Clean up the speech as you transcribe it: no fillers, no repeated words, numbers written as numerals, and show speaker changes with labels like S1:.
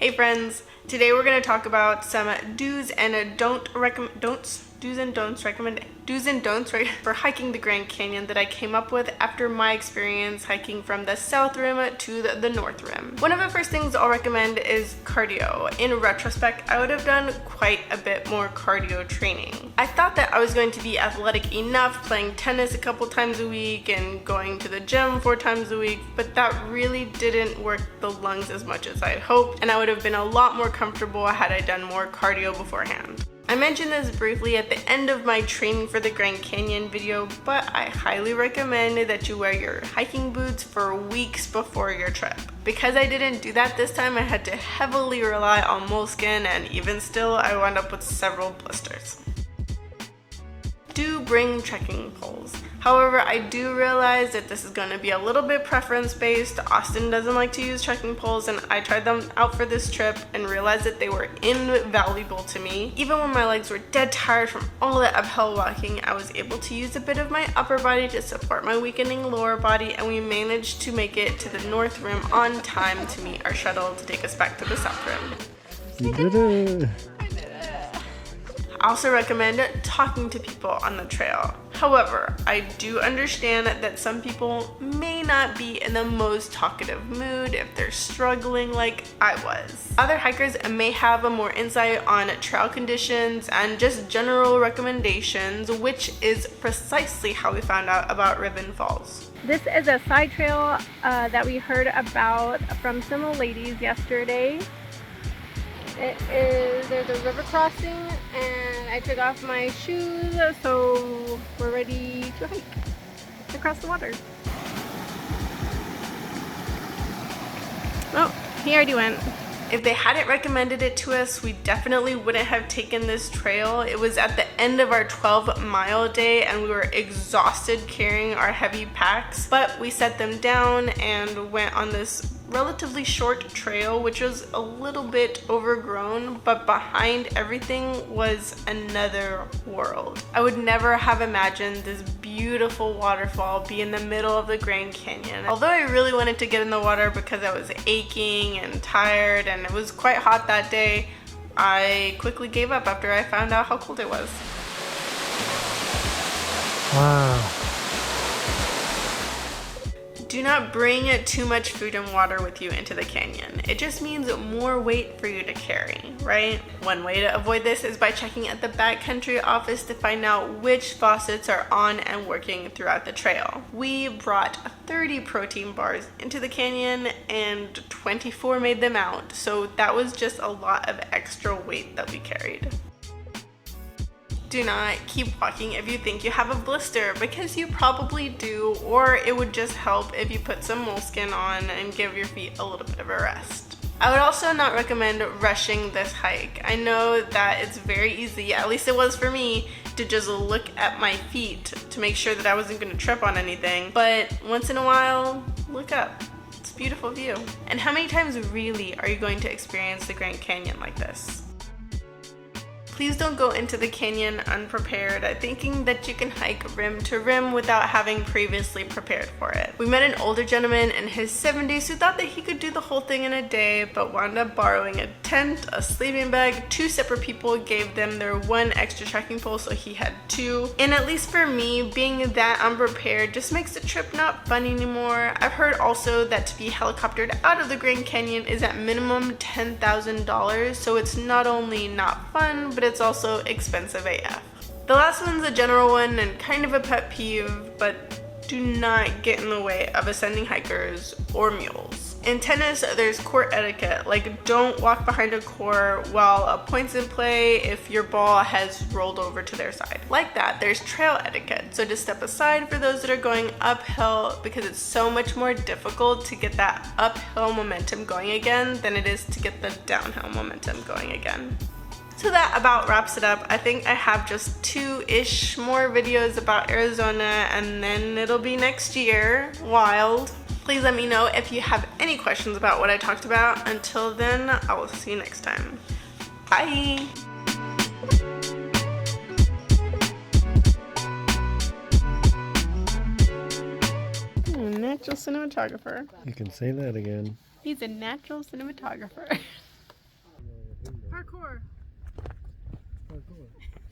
S1: Hey friends, today we're going to talk about some do's and don'ts for hiking the Grand Canyon that I came up with after my experience hiking from the South Rim to the North Rim. One of the first things I'll recommend is cardio. In retrospect, I would have done quite a bit more cardio training. I thought that I was going to be athletic enough playing tennis a couple times a week and going to the gym 4 times a week, but that really didn't work the lungs as much as I had hoped, and I would have been a lot more comfortable had I done more cardio beforehand. I mentioned this briefly at the end of my training for the Grand Canyon video, but I highly recommend that you wear your hiking boots for weeks before your trip. Because I didn't do that this time, I had to heavily rely on moleskin, and even still, I wound up with several blisters. Do bring trekking poles. However, I do realize that this is going to be a little bit preference based. Austin doesn't like to use trekking poles, and I tried them out for this trip and realized that they were invaluable to me. Even when my legs were dead tired from all the uphill walking, I was able to use a bit of my upper body to support my weakening lower body, and we managed to make it to the North Rim on time to meet our shuttle to take us back to the South Rim.
S2: You did it!
S1: I also recommend talking to people on the trail. However, I do understand that some people may not be in the most talkative mood if they're struggling like I was. Other hikers may have a more insight on trail conditions and just general recommendations, which is precisely how we found out about Ribbon Falls.
S3: This is a side trail that we heard about from some ladies yesterday. There's a river crossing, and I took off my shoes, so we're ready to hike across the water. Oh, he already went.
S1: If they hadn't recommended it to us, we definitely wouldn't have taken this trail. It was at the end of our 12-mile day, and we were exhausted carrying our heavy packs, but we set them down and went on this relatively short trail, which was a little bit overgrown, but behind everything was another world. I would never have imagined this beautiful waterfall be in the middle of the Grand Canyon. Although I really wanted to get in the water because I was aching and tired and it was quite hot that day, I quickly gave up after I found out how cold it was.
S2: Wow.
S1: Do not bring too much food and water with you into the canyon. It just means more weight for you to carry, right? One way to avoid this is by checking at the backcountry office to find out which faucets are on and working throughout the trail. We brought 30 protein bars into the canyon and 24 made them out, so that was just a lot of extra weight that we carried. Do not keep walking if you think you have a blister, because you probably do, or it would just help if you put some moleskin on and give your feet a little bit of a rest. I would also not recommend rushing this hike. I know that it's very easy, at least it was for me, to just look at my feet to make sure that I wasn't going to trip on anything, but once in a while, look up. It's a beautiful view. And how many times really are you going to experience the Grand Canyon like this? Please don't go into the canyon unprepared, thinking that you can hike rim to rim without having previously prepared for it. We met an older gentleman in his 70s who thought that he could do the whole thing in a day, but wound up borrowing a tent, a sleeping bag. 2 separate people gave them their 1 extra trekking pole, so he had 2. And at least for me, being that unprepared just makes the trip not fun anymore. I've heard also that to be helicoptered out of the Grand Canyon is at minimum $10,000, so it's not only not fun, but it's also expensive AF. The last one's a general one and kind of a pet peeve, but do not get in the way of ascending hikers or mules. In tennis, there's court etiquette, like don't walk behind a court while a point's in play if your ball has rolled over to their side. Like that, there's trail etiquette, so just step aside for those that are going uphill, because it's so much more difficult to get that uphill momentum going again than it is to get the downhill momentum going again. So that about wraps it up. I think I have just 2-ish more videos about Arizona, and then it'll be next year. Wild. Please let me know if you have any questions about what I talked about. Until then, I will see you next time. Bye! Natural cinematographer.
S2: You can say that again.
S1: He's a natural cinematographer.
S2: 어.